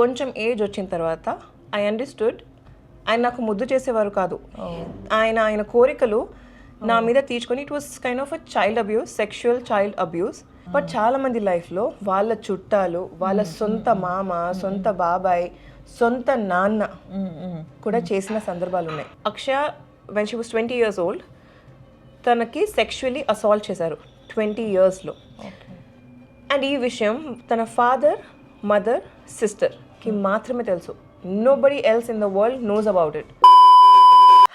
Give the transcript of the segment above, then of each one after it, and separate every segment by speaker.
Speaker 1: కొంచెం ఏజ్ వచ్చిన తర్వాత ఐ అండర్స్టూడ్ ఆయన నాకు ముద్దు చేసేవారు కాదు. ఆయన కోరికలు నా మీద తీర్చుకొని it was kind of a child abuse, sexual child abuse. But చాలా మంది లైఫ్లో వాళ్ళ చుట్టాలు, వాళ్ళ సొంత మామ, సొంత బాబాయ్, సొంత నాన్న కూడా చేసిన సందర్భాలు ఉన్నాయి. Akshaya when she was 20 years old తనకి సెక్షువల్లీ అసాల్ట్ చేశారు 20 yearsలో. అండ్ ఈ విషయం తన ఫాదర్, మదర్, సిస్టర్కి మాత్రమే తెలుసు. Nobody else in the world knows about it.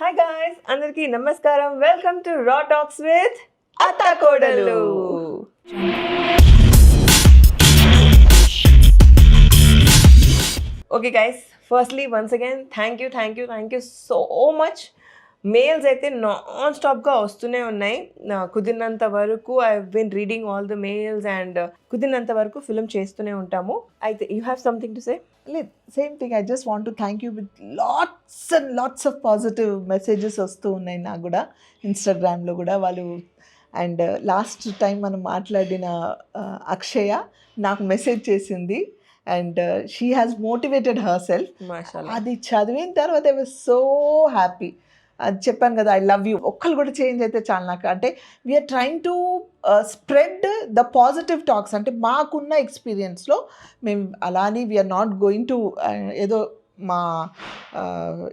Speaker 1: Hi guys, అందరికీ నమస్కారం. Welcome to raw talks with Atta Kodalu. Okay guys, firstly once again thank you so much. Mails అయితే నాన్ స్టాప్గా వస్తూనే ఉన్నాయి. కుదిరినంత వరకు I been reading all the mails and కుదిరినంత వరకు ఫిల్మ్ చేస్తూనే ఉంటాము. అయితే you have something to say?
Speaker 2: లేదు, same thing. I just want to thank you with lots and lots of positive messages వస్తూ ఉన్నాయి నాకు కూడా, ఇన్స్టాగ్రామ్లో కూడా వాళ్ళు. అండ్ లాస్ట్ టైం మనం మాట్లాడిన అక్షయ నాకు మెసేజ్ చేసింది and she has motivated her self. అది చదివిన తర్వాత ఐ వాజ్ సో హ్యాపీ. అది చెప్పాను కదా, ఐ లవ్ యూ. ఒక్కరు కూడా చేంజ్ అయితే చాలు నాకు. అంటే we're trying to spread the positive talks. అంటే మాకున్న ఎక్స్పీరియన్స్లో మేము అలానే వీఆర్ నాట్ గోయింగ్ టు ఏదో మా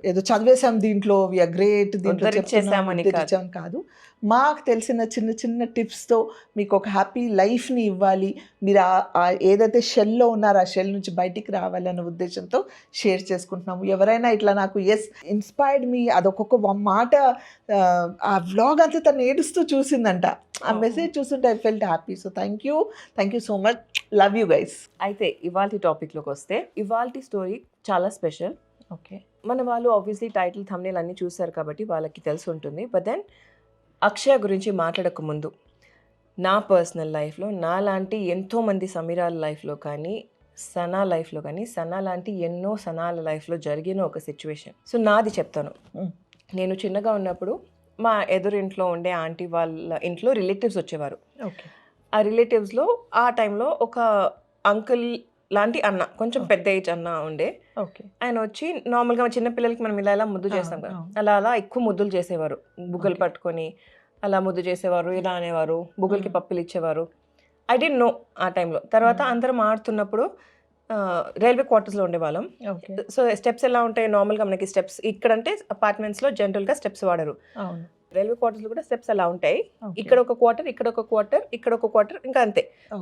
Speaker 2: ఏదో చదివేసాం దీంట్లో వీఆర్ గ్రేట్, దీంట్లో చెప్తాం కాదు. మాకు తెలిసిన చిన్న చిన్న టిప్స్తో మీకు ఒక హ్యాపీ లైఫ్ని ఇవ్వాలి, మీరు ఏదైతే షెల్లో ఉన్నారో ఆ షెల్ నుంచి బయటికి రావాలన్న ఉద్దేశంతో షేర్ చేసుకుంటున్నాము. ఎవరైనా ఇట్లా నాకు ఇన్స్పైర్డ్ మీ అదొక్కొక్క మాట, ఆ వ్లాగ్ అంతా తను ఏడుస్తూ చూసిందంట. ఆ మెసేజ్ చూస్తుంటే I felt happy. So thank you so much. Love you guys.
Speaker 1: అయితే ఇవాల్టి టాపిక్లోకి వస్తే, ఇవాల్టి స్టోరీ చాలా స్పెషల్.
Speaker 2: ఓకే,
Speaker 1: మన వాళ్ళు ఆబ్వియస్లీ టైటిల్, థంబ్నెయిల్ అన్నీ చూసారు కాబట్టి వాళ్ళకి తెలిసి ఉంటుంది. బట్ దెన్ అక్షయ గురించి మాట్లాడక ముందు నా పర్సనల్ లైఫ్లో నాలాంటి ఎంతోమంది సమీరాల లైఫ్లో కానీ, సనా లైఫ్లో కానీ, సనా లాంటి ఎన్నో సనాల లైఫ్లో జరిగిన ఒక సిచ్యువేషన్. సో నాది చెప్తాను. నేను చిన్నగా ఉన్నప్పుడు మా ఎదురింట్లో ఉండే ఆంటీ వాళ్ళ ఇంట్లో రిలేటివ్స్ వచ్చేవారు.
Speaker 2: ఓకే,
Speaker 1: ఆ రిలేటివ్స్లో ఆ టైంలో ఒక అంకుల్ లాంటి అన్న, కొంచెం పెద్ద ఏజ్ అన్న ఉండే.
Speaker 2: ఓకే,
Speaker 1: ఆయన వచ్చి నార్మల్గా చిన్నపిల్లలకి మనం ఇలా ముద్దు చేస్తాం కదా, అలా ఎక్కువ ముద్దులు చేసేవారు. బుగ్గలు పట్టుకొని అలా ముద్దు చేసేవారు, ఇలా అనేవారు, బుగ్గలకి పప్పులు ఇచ్చేవారు. ఐ డోంట్ నో ఆ టైంలో. తర్వాత అందరం ఆడుతున్నప్పుడు రైల్వే క్వార్టర్స్లో ఉండేవాళ్ళం. సో స్టెప్స్ ఎలా ఉంటాయి నార్మల్గా మనకి స్టెప్స్ ఇక్కడంటే అపార్ట్మెంట్స్లో జనరల్గా స్టెప్స్ వాడరు. రైల్వే క్వార్టర్స్లో కూడా స్టెప్స్ అలా ఉంటాయి. ఇక్కడ ఒక క్వార్టర్, ఇక్కడ ఒక క్వార్టర్, ఇక్కడ ఒక క్వార్టర్, ఇంకా అంతే.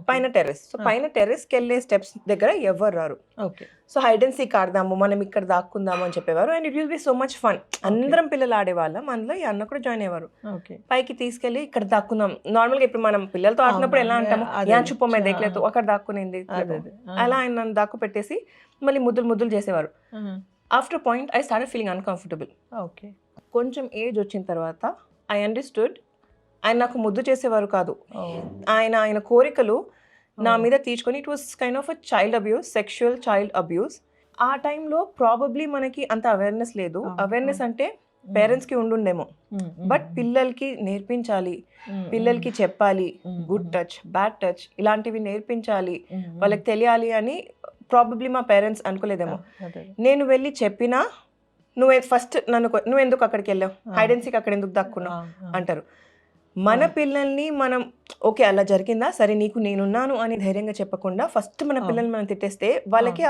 Speaker 1: పైన టెర్రస్. సో పైన టెర్రస్కి వెళ్ళే స్టెప్స్ దగ్గర ఎవరు రారు. సో హైడ్ అండ్ సీక్ ఆడదాము, మనం ఇక్కడ దాక్కుందాము అని చెప్పేవారు. And it will be so much fun. అందరం పిల్లలు ఆడేవాళ్ళం. అందులో ఈ అన్న కూడా జాయిన్ అయ్యేవారు. పైకి తీసుకెళ్ళి ఇక్కడ దాక్కుందాం. నార్మల్గా ఇప్పుడు మనం పిల్లలతో ఆడినప్పుడు ఎలా అంటాము, యా చుప్పమే దేకలేదు, అక్కడ దాక్కునేది, అలా ఆయన నన్ను దాక్కు పెట్టేసి మళ్ళీ ముద్దులు చేసేవారు. After point I started feeling uncomfortable.
Speaker 2: Okay,
Speaker 1: కొంచెం ఏజ్ వచ్చిన తర్వాత ఐ అండర్స్టూడ్ ఆయన నాకు ముద్దు చేసేవారు కాదు. ఆయన కోరికలు నా మీద తీర్చుకొని it was kind of a child abuse, sexual child abuse. ఆ టైంలో ప్రాబబ్లీ మనకి అంత అవేర్నెస్ లేదు. అవేర్నెస్ అంటే పేరెంట్స్కి ఉండుండేమో, బట్ పిల్లలకి నేర్పించాలి, పిల్లలకి చెప్పాలి, గుడ్ టచ్, బ్యాడ్ టచ్ ఇలాంటివి నేర్పించాలి, వాళ్ళకి తెలియాలి అని ప్రాబబ్లీ మా పేరెంట్స్ అనుకోలేదేమో. నేను వెళ్ళి చెప్పినా నువ్వు ఎందుకు అక్కడికి వెళ్ళావు, హైడ్ అండ్ సీక్ అక్కడ ఎందుకు దక్కున్నావు అంటారు. మన పిల్లల్ని మనం ఓకే అలా జరిగిందా, సరే నీకు నేనున్నాను అని ధైర్యంగా చెప్పకుండా ఫస్ట్ మన పిల్లల్ని మనం తిట్టేస్తే వాళ్ళకి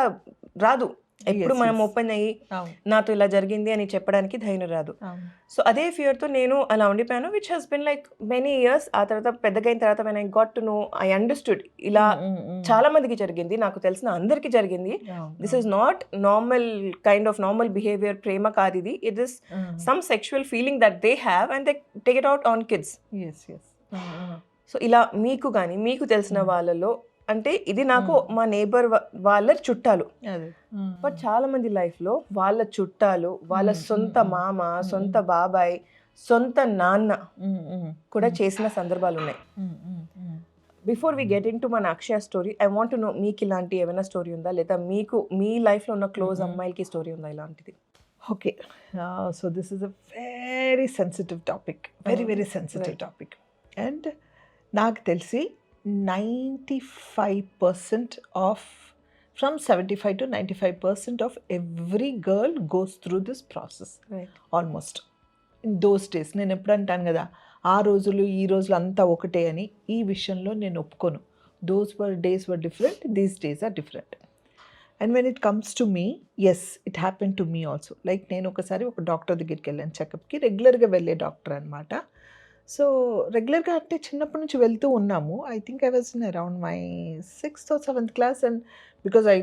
Speaker 1: రాదు. ఎప్పుడు మనం ఓపెన్ అయ్యి నాతో ఇలా జరిగింది అని చెప్పడానికి ధైర్యం రాదు. సో అదే ఫియర్తో నేను అలా ఉండిపోయాను, which has been like many years. ఆ తర్వాత పెద్దగైన తర్వాత when I got to know, I understood ఇలా చాలా మందికి జరిగింది, నాకు తెలిసిన అందరికీ జరిగింది. This is not normal behaviour, ప్రేమ కాదు ఇది. It is some sexual feeling that they have and they take it out on kids. So ఇలా మీకు కానీ మీకు తెలిసిన వాళ్ళలో, అంటే ఇది నాకు మా నేబర్ వాళ్ళ చుట్టాలు, బట్ చాలా మంది లైఫ్లో వాళ్ళ చుట్టాలు, వాళ్ళ సొంత మామ, సొంత బాబాయ్, సొంత నాన్న కూడా చేసిన సందర్భాలు ఉన్నాయి. Before we get into మన Akshaya story, I want to know మీకు ఇలాంటి ఏమైనా స్టోరీ ఉందా, లేదా మీకు మీ లైఫ్లో ఉన్న క్లోజ్ అమ్మాయిలకి స్టోరీ ఉందా ఇలాంటిది?
Speaker 2: Okay, so this is a very sensitive topic, very sensitive topic. And నాకు తెలిసి 95% of from 75 to 95% of every girl goes through this process almost in those days. నేను ఎప్పుడు అంటాను కదా, ఆ రోజులు ఈ రోజులు అంతా ఒకటే అని. ఈ విషయంలో నేను ఒప్పుకోను. Those days were different, these days are different. And when it comes to me, yes it happen to me also. Like నేను ఒకసారి ఒక డాక్టర్ దగ్గరికి వెళ్ళాను చెకప్కి, రెగ్యులర్గా వెళ్ళే డాక్టర్ అనమాట. సో రెగ్యులర్గా అంటే చిన్నప్పటి నుంచి వెళ్తూ ఉన్నాము. I think I was in around my 6th or 7th class. And because I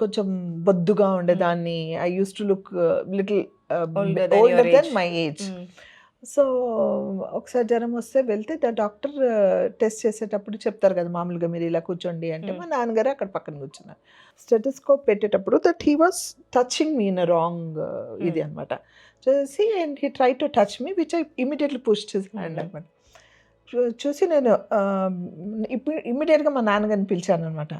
Speaker 2: కొంచెం బొద్దుగా ఉండేదాన్ని, I use to look little older than my age. So ఒకసారి జ్వరం వస్తే వెళ్తే డాక్టర్ టెస్ట్ చేసేటప్పుడు చెప్తారు కదా మామూలుగా, మీరు ఇలా కూర్చోండి అంటే, మా నాన్నగారు అక్కడ పక్కన కూర్చున్నారు. స్టెటోస్కోప్ పెట్టేటప్పుడు that he was touching me in a wrong ఇది అనమాట. చూసి and he try to touch me, which I immediately push చేసాను అనమాట. చూసి నేను ఇప్పుడు ఇమీడియట్గా మా నాన్నగారిని పిలిచాను అనమాట.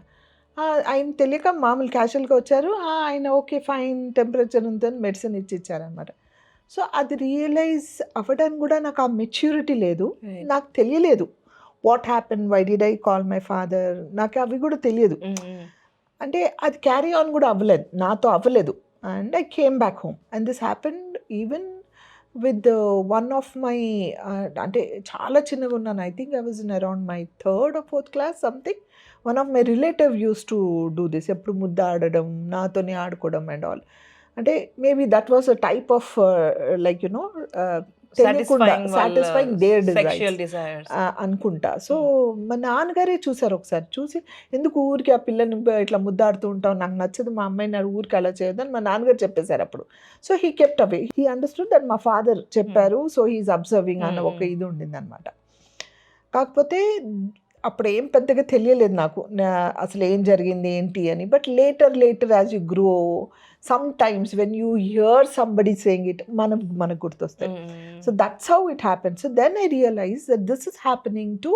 Speaker 2: ఆయన తెలియక మామూలు క్యాజువల్గా వచ్చారు. ఆయన ఓకే ఫైన్, టెంపరేచర్ ఉందని మెడిసిన్ ఇచ్చారనమాట. సో అది రియలైజ్ అవ్వడానికి కూడా నాకు ఆ మెచ్యూరిటీ లేదు, నాకు తెలియలేదు what happen, why did I call my father, నాకు అవి కూడా తెలియదు. అంటే అది క్యారీ ఆన్ కూడా అవ్వలేదు, నాతో అవ్వలేదు. And I came back home and this happened even with one of my, అంటే చాలా చిన్నగా ఉన్నాను. I think I was in around my 3rd or 4th class something. One of my relative use to do this, ఎప్పుడు ముద్ద ఆడడం, నాతోనే ఆడుకోవడం and all. అంటే maybe that was a type of like you know satisfying there desires అనుకుంటా. So మా నాన్నగారే చూసారు ఒకసారి, చూసి ఎందుకు ఊరికి ఆ పిల్లని ఇట్లా ముద్దాడుతూ ఉంటావు, నాకు నచ్చదు, మా అమ్మాయిని ఊరికి అలా చేయొద్దని మా నాన్నగారు చెప్పేశారు అప్పుడు. So he kept away, he understood that మా ఫాదర్ చెప్పారు, సో హీఈస్ అబ్జర్వింగ్ అన్న ఒక ఇది ఉండింది అనమాట. కాకపోతే అప్పుడు ఏం పెద్దగా తెలియలేదు నాకు అసలు ఏం జరిగింది ఏంటి అని. But later as you grow, sometimes when you hear somebody saying it, మనకు గుర్తొస్తాయి. So that's how it happen. So then I realize that this is happening to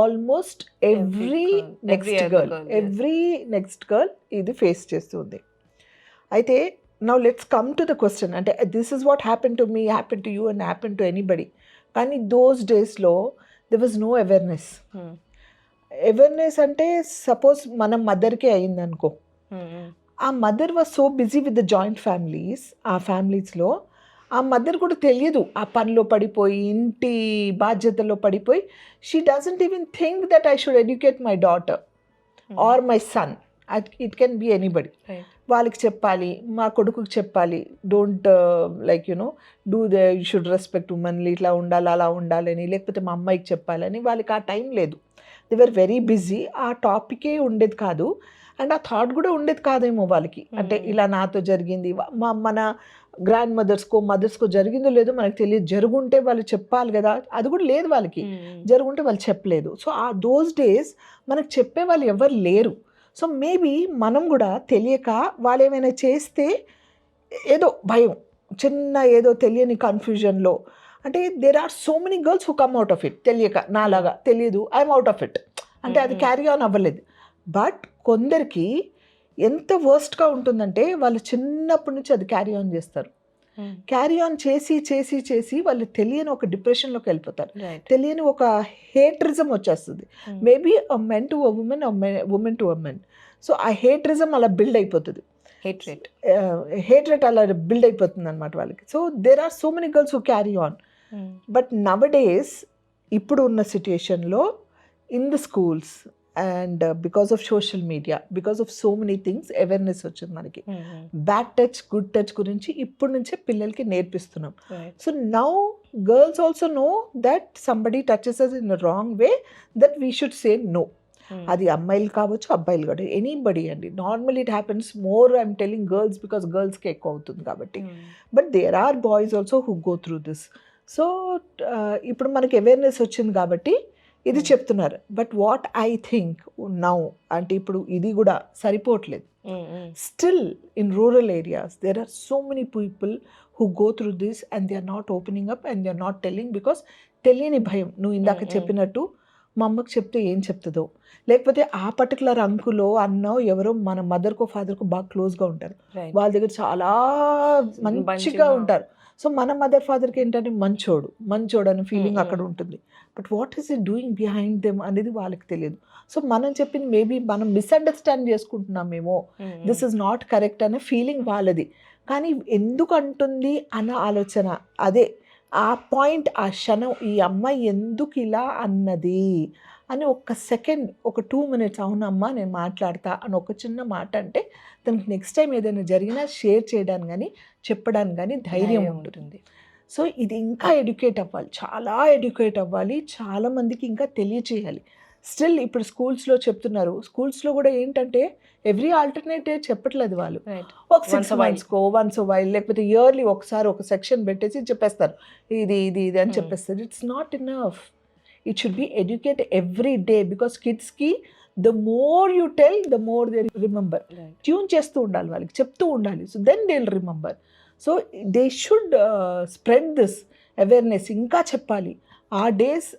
Speaker 2: almost every next girl ఇది face చేస్తుంది. అయితే now let's come to the question, అంటే this is what happen to me, happen to you and happen to anybody. కానీ those డేస్లో there was no awareness. Awareness అంటే suppose మన మదర్కే అయింది అనుకో, ఆ mother was so busy with the joint families, ఆ ఫ్యామిలీస్లో ఆ మదర్ కూడా తెలియదు, ఆ పనిలో పడిపోయి ఇంటి బాధ్యతలో పడిపోయి, she doesn't even think that I should educate my daughter or my son. It can be anybody. వాళ్ళకి చెప్పాలి, మా కొడుకుకి చెప్పాలి, don't like you know do the, you should respect women, ఇట్లా ఉండాలి అలా ఉండాలని, లేకపోతే మా అమ్మాయికి చెప్పాలని. వాళ్ళకి ఆ టైం లేదు, దే వర్ వెరీ బిజీ. ఆ టాపికే ఉండేది కాదు అండ్ ఆ థాట్ కూడా ఉండేది కాదేమో వాళ్ళకి. అంటే ఇలా నాతో జరిగింది, మన గ్రాండ్ మదర్స్కో జరిగిందో లేదో మనకు తెలియదు. జరుగుంటే వాళ్ళు చెప్పాలి కదా, అది కూడా లేదు వాళ్ళకి. జరుగుంటే వాళ్ళు చెప్పలేదు. సో ఆ దోస్ డేస్ మనకు చెప్పే వాళ్ళు ఎవరు లేరు. సో మేబీ మనం కూడా తెలియక వాళ్ళు ఏమైనా చేస్తే ఏదో భయం, చిన్న ఏదో తెలియని కన్ఫ్యూజన్లో, అంటే there are so many girls who come out of it. తెలియక, నాలాగా తెలియదు, ఐఎమ్ అవుట్ ఆఫ్ ఇట్, అంటే అది క్యారీ ఆన్ అవ్వలేదు. బట్ కొందరికి ఎంత వర్స్ట్గా ఉంటుందంటే వాళ్ళు చిన్నప్పటి నుంచి అది క్యారీ ఆన్ చేస్తారు. క్యారీ ఆన్ చేసి వాళ్ళు తెలియని ఒక డిప్రెషన్లోకి వెళ్ళిపోతారు. తెలియని ఒక హేట్రిజం వచ్చేస్తుంది. Maybe a men to a women, women to a men. So ఆ హేట్రిజం అలా బిల్డ్ అయిపోతుంది, హేట్రేట్ అలా బిల్డ్ అయిపోతుంది అనమాట వాళ్ళకి. So there are so many girls who carry on. But nowadays ఇప్పుడు ఉన్న సిచ్యుయేషన్లో in the schools and because of social media, because of so many things awareness వచ్చింది మనకి. బ్యాడ్ టచ్, గుడ్ టచ్ గురించి ఇప్పుడు నుంచే పిల్లలకి నేర్పిస్తున్నాం. So now girls also know that somebody touches us in the wrong way, that we should say no. అది అమ్మాయిలు కావచ్చు, అబ్బాయిలు కావచ్చు, ఎనీబడి అండి. Normal it happens more, I'm telling girls because గర్ల్స్కి ఎక్కువ అవుతుంది కాబట్టి. But there are boys also who go through this. So ఇప్పుడు మనకి అవేర్నెస్ వచ్చింది కాబట్టి ఇది చెప్తున్నారు. But what I think now అంటే ఇప్పుడు ఇది కూడా సరిపోవట్లేదు. Still in rural areas there are so many people who go through this and they are not opening up and they are not telling because తెలియని భయం. నువ్వు ఇందాక చెప్పినట్టు మా అమ్మకి చెప్తే ఏం చెప్తుందో, లేకపోతే ఆ పర్టికులర్ అంకులో అన్నో ఎవరో మన మదర్కో ఫాదర్కో బాగా క్లోజ్గా ఉంటారు,
Speaker 1: Right.
Speaker 2: వాళ్ళ దగ్గర చాలా మంచిగా
Speaker 1: మంచిగా
Speaker 2: ఉంటారు. సో మన మదర్ ఫాదర్కి ఏంటంటే మంచోడు అనే ఫీలింగ్ అక్కడ ఉంటుంది. But what is it doing behind them అనేది వాళ్ళకి తెలియదు. సో మనం చెప్పింది మేబీ మనం మిస్అండర్స్టాండ్ చేసుకుంటున్నామేమో, దిస్ ఇస్ నాట్ కరెక్ట్ అనే ఫీలింగ్ వాళ్ళది. కానీ ఎందుకు అంటుంది అన్న ఆలోచన, అదే ఆ పాయింట్, ఆ క్షణం, ఈ అమ్మాయి ఎందుకు ఇలా అన్నది అని ఒక్క సెకండ్, ఒక 2 minutes, అవునమ్మా నేను మాట్లాడతా అని ఒక చిన్న మాట అంటే తనకి నెక్స్ట్ టైం ఏదైనా జరిగినా షేర్ చేయడానికి కానీ చెప్పడానికి కానీ ధైర్యం ఉంటుంది. సో ఇది ఇంకా ఎడ్యుకేట్ అవ్వాలి, చాలా ఎడ్యుకేట్ అవ్వాలి, చాలామందికి ఇంకా తెలియచేయాలి. స్టిల్ ఇప్పుడు స్కూల్స్లో చెప్తున్నారు, స్కూల్స్లో కూడా ఏంటంటే ఎవ్రీ ఆల్టర్నేట్ డే చెప్పట్లేదు వాళ్ళు.
Speaker 1: Right.
Speaker 2: ఒక 6 monthsకో వన్స్ వైల్ లేకపోతే ఇయర్లీ ఒకసారి ఒక సెక్షన్ పెట్టేసి చెప్పేస్తారు, ఇది అని చెప్పేస్తారు. It's not enough. It should be educate every day, because కిడ్స్కి the more you tell the more they remember.
Speaker 1: Right.
Speaker 2: Tune చేస్తూ ఉండాలి, వాళ్ళకి చెప్తూ ఉండాలి. So then they will remember. So they should spread this awareness, ఇంకా చెప్పాలి. ఆ days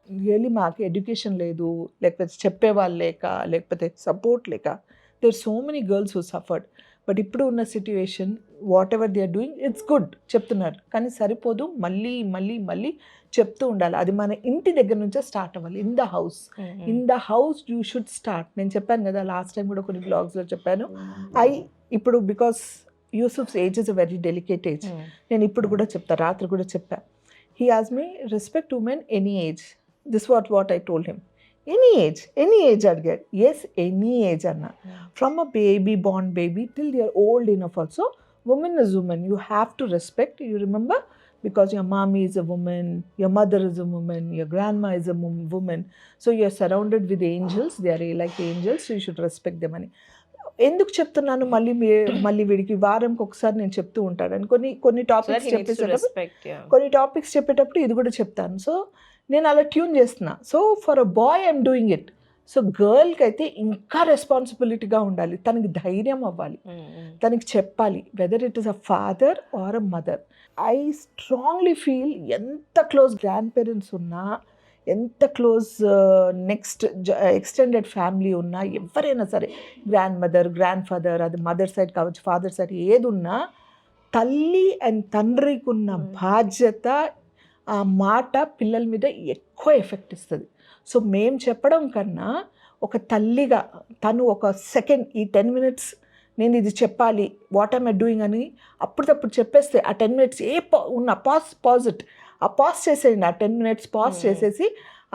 Speaker 2: really మాకు ఎడ్యుకేషన్ లేదు, లేకపోతే చెప్పేవాళ్ళు లేక, లేకపోతే సపోర్ట్ లేక, there so many girls who suffered. But ఇప్పుడు ఉన్న situation whatever they are doing it's good చెప్తున్నారు, కానీ సరిపోదు, మళ్ళీ మళ్ళీ మళ్ళీ చెప్తూ ఉండాలి. అది మన ఇంటి దగ్గర నుంచే స్టార్ట్ అవ్వాలి. In the house you should start. నేను చెప్పాను కదా లాస్ట్ టైం కూడా కొన్ని బ్లాగ్స్లో చెప్పాను. ఇప్పుడు because Yusuf's age is a very delicate age, నేను ఇప్పుడు కూడా చెప్తాను, రాత్రి కూడా చెప్పాను. He has me respect women any age. This what I told him. Any age అడిగాడు. ఎస్, ఎనీ ఏజ్ అన్న. From a baby, born baby till they are old enough also, woman is woman, you have to respect, you remember, because your mommy is a woman, your mother is a woman, your grandma is a woman, so you are surrounded with angels, they are like angels, so you should respect them అని. ఎందుకు చెప్తున్నాను మళ్ళీ వీడికి వారంకి ఒకసారి నేను చెప్తూ ఉంటాను. కొన్ని టాపిక్స్ చెప్పేటప్పుడు ఇది కూడా చెప్తాను. సో నేను అలా ట్యూన్ చేస్తున్నా. So for a boy I'm doing it. So గర్ల్కి అయితే ఇంకా రెస్పాన్సిబిలిటీగా ఉండాలి, తనకి ధైర్యం అవ్వాలి, తనకి చెప్పాలి, whether it is a father or a mother. I strongly feel ఎంత క్లోజ్ గ్రాండ్ పేరెంట్స్ ఉన్నా, ఎంత క్లోజ్ నెక్స్ట్ ఎక్స్టెండెడ్ ఫ్యామిలీ ఉన్నా, ఎవరైనా సరే, గ్రాండ్ మదర్, గ్రాండ్ ఫాదర్, అది మదర్ సైడ్ కావచ్చు, ఫాదర్ సైడ్, ఏది ఉన్నా తల్లి అండ్ తండ్రికి ఉన్న బాధ్యత, ఆ మాట పిల్లల మీద ఎక్కువ ఎఫెక్ట్ ఇస్తుంది. సో మేం చెప్పడం కన్నా ఒక తల్లిగా తను ఒక సెకండ్, ఈ 10 minutes నేను ఇది చెప్పాలి, వాట్ ఆమ్ ఐ డూయింగ్ అని అప్పటికప్పుడు చెప్పేస్తే ఆ 10 minutes ఉన్న పాజ్ చేసేయండి. ఆ 10 minutes పాజ్ చేసేసి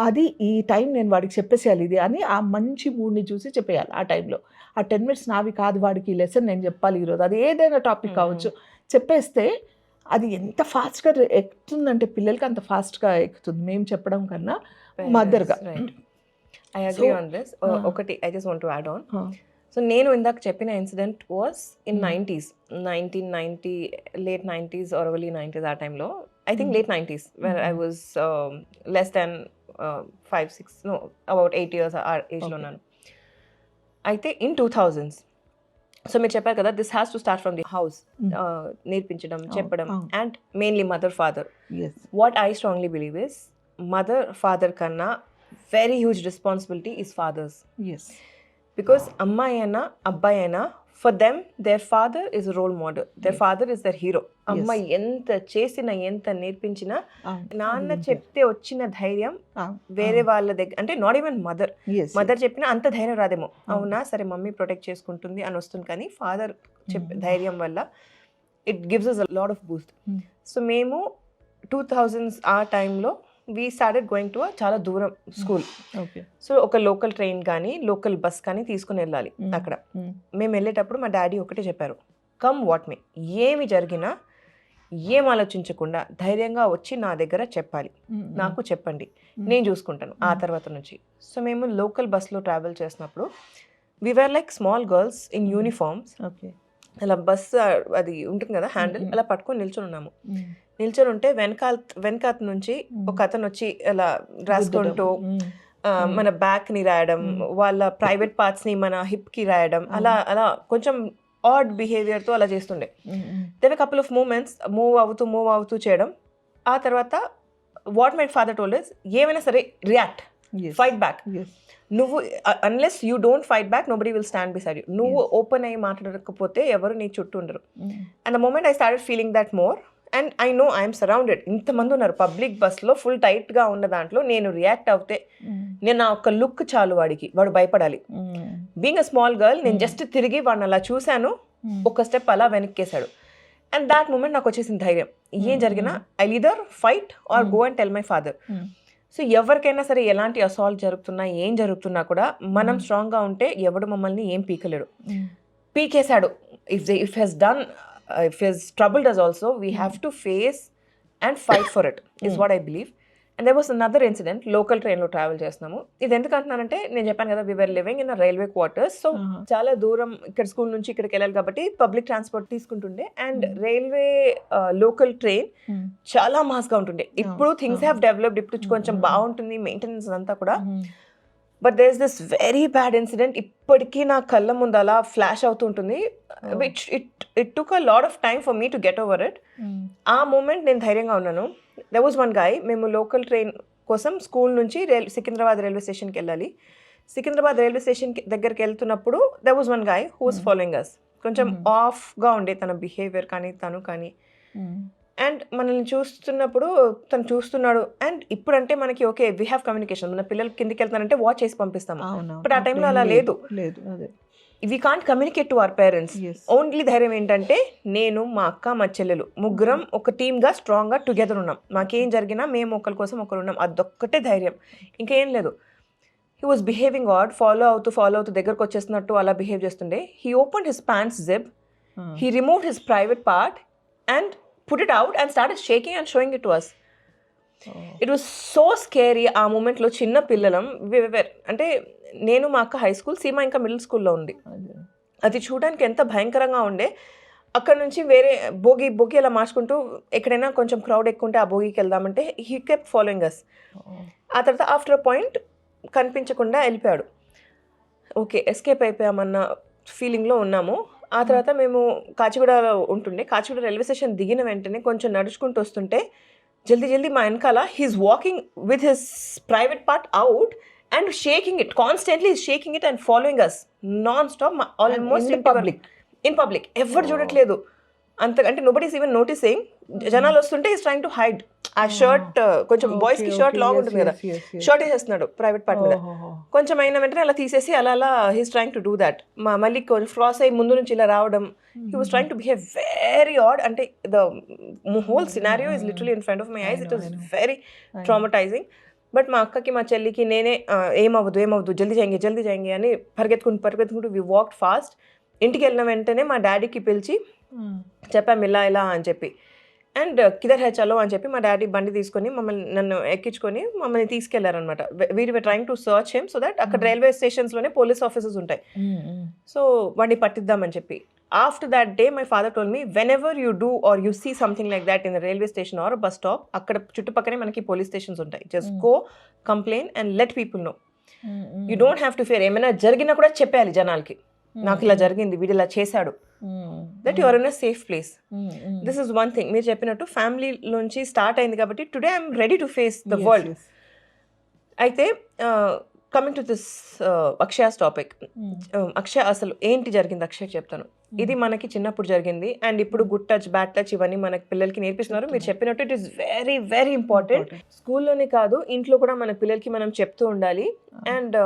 Speaker 2: అది ఈ టైం నేను వాడికి చెప్పేసేయాలి ఇది అని ఆ మంచి మూడ్ని చూసి చెప్పేయాలి. ఆ టైంలో ఆ 10 minutes నావి కాదు, వాడికి ఈ లెసన్ నేను చెప్పాలి ఈరోజు, అది ఏదైనా టాపిక్ కావచ్చు, చెప్పేస్తే అది ఎంత ఫాస్ట్గా ఎక్కుతుందంటే పిల్లలకి అంత ఫాస్ట్గా ఎక్కుతుంది మేము చెప్పడం కన్నా మదర్గా.
Speaker 1: I agree on this. ఒకటి I just want to add on. So నేను ఇందాక చెప్పిన incident was in 90s, 1990, late 90s or early 90s. ఆ టైంలో I think late 90s where I was less than 5-6, no, about 8 years ఆ ఏజ్లో ఉన్నాను. అయితే ఇన్ 2000s, సో మీరు చెప్పారు కదా, this has to start from the house, నేర్పించడం, చెప్పడం, and mainly mother father. What I strongly believe is mother father కన్నా very huge responsibility is fathers. Because అమ్మాయి అయినా అబ్బాయి అయినా, for them their father is role model, their father is their hero. అమ్మాయి ఎంత చేసినా, ఎంత నేర్పించినా, నాన్న చెప్తే వచ్చిన ధైర్యం వేరే వాళ్ళ దగ్గర, అంటే నాట్ ఈవెన్ మదర్ చెప్పినా అంత ధైర్యం రాదేమో, అవునా సరే మమ్మీ ప్రొటెక్ట్ చేసుకుంటుంది అని వస్తుంది, కానీ ఫాదర్ చెప్పే ధైర్యం వల్ల it gives us a lot of boost. So మేము 2000s ఆ టైంలో వీ స్టార్టెడ్ గోయింగ్ టు చాలా దూరం స్కూల్. సో ఒక లోకల్ ట్రైన్ కానీ లోకల్ బస్ కానీ తీసుకుని వెళ్ళాలి. అక్కడ మేము వెళ్ళేటప్పుడు మా డాడీ ఒకటే చెప్పారు, కమ్ వాట్ మే, ఏమి జరిగినా ఏం ఆలోచించకుండా ధైర్యంగా వచ్చి నా దగ్గర చెప్పాలి, నాకు చెప్పండి, నేను చూసుకుంటాను ఆ తర్వాత నుంచి. సో మేము లోకల్ బస్లో ట్రావెల్ చేసినప్పుడు we were like small girls in uniforms. అలా బస్ అది ఉంటుంది కదా హ్యాండిల్, అలా పట్టుకొని నిల్చొని ఉన్నాము. నిల్చొని ఉంటే వెనకాత నుంచి ఒక అతను వచ్చి అలా రాసుకుంటూ మన బ్యాక్ ని రాయడం, వాళ్ళ ప్రైవేట్ పార్ట్స్ ని మన హిప్ కి రాయడం, అలా అలా కొంచెం ఆడ్ బిహేవియర్ తో అలా చేస్తుండే. Then couple of moments move అవుతూ చేయడం. ఆ తర్వాత what my father told is, ఏమైనా సరే react,
Speaker 2: Yes.
Speaker 1: Fight back.
Speaker 2: Yes.
Speaker 1: నువ్వు unless you don't fight back nobody will stand beside you. నువ్వు ఓపెన్ అయ్యి మాట్లాడకపోతే ఎవరు నీ చుట్టూ ఉండరు. And the moment I started feeling that more and I know I'm surrounded, ఇంతమంది ఉన్నారు పబ్లిక్ బస్లో ఫుల్ టైట్గా ఉన్న దాంట్లో నేను రియాక్ట్ అవుతే నేను నా ఒక్క లుక్ చాలు వాడు భయపడాలి. బీయింగ్ అ స్మాల్ గర్ల్ నేను జస్ట్ తిరిగి వాడిని అలా చూశాను, ఒక స్టెప్ అలా వెనక్కేశాడు. అండ్ దాట్ మూమెంట్ నాకు వచ్చేసిన ధైర్యం, ఏం జరిగినా I either fight or go and tell my father. So ఎవరికైనా సరే ఎలాంటి అసాల్ట్ జరుగుతున్నా ఏం జరుగుతున్నా కూడా మనం స్ట్రాంగ్గా ఉంటే ఎవడు మమ్మల్ని ఏం పీకలేడు. పీకేశాడు, if his troubled us also, we have to face and fight for it is what I believe. And there was another incident, local train లో ట్రావెల్ చేస్తున్నాము. ఇది ఎందుకు అంటున్నానంటే నేను చెప్పాను కదా, we were living in a railway quarters, so చాలా దూరం ఇక్కడ స్కూల్ నుంచి ఇక్కడికి వెళ్ళాలి కాబట్టి పబ్లిక్ ట్రాన్స్పోర్ట్ తీసుకుంటుండే. అండ్ రైల్వే లోకల్ ట్రైన్ చాలా మాస్గా ఉంటుండే. ఇప్పుడు థింగ్స్ హ్యావ్ డెవలప్డ్, ఇప్పుడు కొంచెం బాగుంటుంది మెయింటెనెన్స్ అంతా కూడా. But there is this very bad incident, ఇప్పటికీ నా కళ్ళ ముందు అలా ఫ్లాష్ అవుతుంటుంది. Which it took a lot of time for me to get over it. ఆ మూమెంట్ నేను ధైర్యంగా ఉన్నాను. దెర్ వాజ్ వన్ గాయ్, మేము లోకల్ ట్రైన్ కోసం స్కూల్ నుంచి సికింద్రాబాద్ రైల్వే స్టేషన్కి వెళ్ళాలి. సికింద్రాబాద్ రైల్వే స్టేషన్ దగ్గరికి వెళ్తున్నప్పుడు there was one guy who was following us. కొంచెం ఆఫ్గా ఉండే తన బిహేవియర్ కానీ తను కానీ. అండ్ మనల్ని చూస్తున్నప్పుడు తను చూస్తున్నాడు. అండ్ ఇప్పుడంటే మనకి ఓకే వీ హ్యావ్ కమ్యూనికేషన్, మన పిల్లలు కిందికి వెళ్తానంటే వాచ్ చేసి పంపిస్తాము. బట్ ఆ టైంలో అలా లేదు. We can't communicate to our parents. Only ధైర్యం ఏంటంటే నేను, మా అక్క, మా చెల్లెలు ముగ్గురం ఒక టీమ్గా స్ట్రాంగ్గా టుగెదర్ ఉన్నాం. మాకేం జరిగినా మేము ఒకరి కోసం ఒకరు ఉన్నాం, అదొక్కటే ధైర్యం, ఇంకేం లేదు. He was behaving odd, follow అవుతూ దగ్గరకు వచ్చేస్తున్నట్టు అలా బిహేవ్ చేస్తుండే. He open his pants zip, he removed his private part and put it out and started shaking and showing it to us. It was so scary. ఆ మూమెంట్లో చిన్న పిల్లలం, అంటే నేను మా అక్క హై స్కూల్, సీమ ఇంకా మిడిల్ స్కూల్లో ఉంది. అది చూడడానికి ఎంత భయంకరంగా ఉండే. అక్కడ నుంచి వేరే బోగి అలా మార్చుకుంటూ ఎక్కడైనా కొంచెం క్రౌడ్ ఎక్కువ ఉంటే ఆ బోగికి వెళ్దామంటే హీ కెప్ట్ ఫాలోయింగ్ అస్. ఆ తర్వాత ఆఫ్టర్ అ పాయింట్ కనిపించకుండా వెళ్ళిపోయాడు. ఓకే ఎస్కేప్ అయిపోయామన్న ఫీలింగ్లో ఉన్నాము. ఆ తర్వాత మేము కాచిగూడలో ఉంటుండే. కాచిగూడ రైల్వే స్టేషన్ దిగిన వెంటనే కొంచెం నడుచుకుంటూ వస్తుంటే జల్దీ మా వెనకాల he's walking with his private part out and shaking it, constantly shaking it and following us non stop, almost in public. ఎవరు చూడట్లేదు అంత, అంటే నోబడీస్ ఈవెన్ నోటీసింగ్. జనాలు వస్తుంటే ఈస్ ట్రైంగ్ టు హైడ్. ఆ షర్ట్ కొంచెం బాయ్స్ కి షర్ట్ లాంగ్ ఉంటుంది కదా, షర్ట్ వేసేస్తున్నాడు ప్రైవేట్ పార్ట్ మీద. కొంచెం అయిన వెంటనే అలా తీసేసి అలా he's trying to do that. మళ్ళీ కొంచెం క్రాస్ అయ్యి ముందు నుంచి ఇలా రావడం. He was trying to behave very odd. అంటే the whole scenario is literally in front of my eyes. It was very traumatising. But మా అక్కకి మా చెల్లికి నేనే ఏమవ్వదు జల్దీ చేయండి అని పరిగెత్తుకుంటూ వి వాక్డ్ ఫాస్ట్. ఇంటికి వెళ్ళిన వెంటనే మా డాడీకి పిలిచి చెప్పాము ఇలా అని చెప్పి. అండ్ కిదర్ హై చలో అని చెప్పి మా డాడీ బండి తీసుకొని నన్ను ఎక్కించుకొని మమ్మల్ని తీసుకెళ్లారనమాట. We're trying to search him so that అక్కడ రైల్వే స్టేషన్స్లోనే పోలీస్ ఆఫీసర్స్ ఉంటాయి, సో వాడిని పట్టిద్దామని చెప్పి. After that day my father told me, whenever you do or you see something like that in the railway station or bus stop, అక్కడ చుట్టుపక్కనే మనకి police stations ఉంటాయి. Just go complain and let people know. You don't have to fear. ఏమైనా జరిగినా కూడా చెప్పేయాలి జనాలకి, నాకు ఇలా జరిగింది, వీడు ఇలా చేశాడు. That you are in a safe place. This is one thing. మీరు చెప్పినట్టు ఫ్యామిలీ నుంచి స్టార్ట్ అయింది కాబట్టి today I'm ready to face the world. అయితే coming to this Akshaya's topic. Akshaya అసలు ఏంటి జరిగింది అక్షయ్ చెప్తాను. ఇది మనకి చిన్నప్పుడు జరిగింది అండ్ ఇప్పుడు గుడ్ టచ్ బ్యాడ్ టచ్ ఇవన్నీ మనకి పిల్లలకి నేర్పిస్తున్నారు. మీరు చెప్పినట్టు it is very very important. స్కూల్లోనే కాదు ఇంట్లో కూడా మన పిల్లలకి మనం చెప్తూ ఉండాలి. అండ్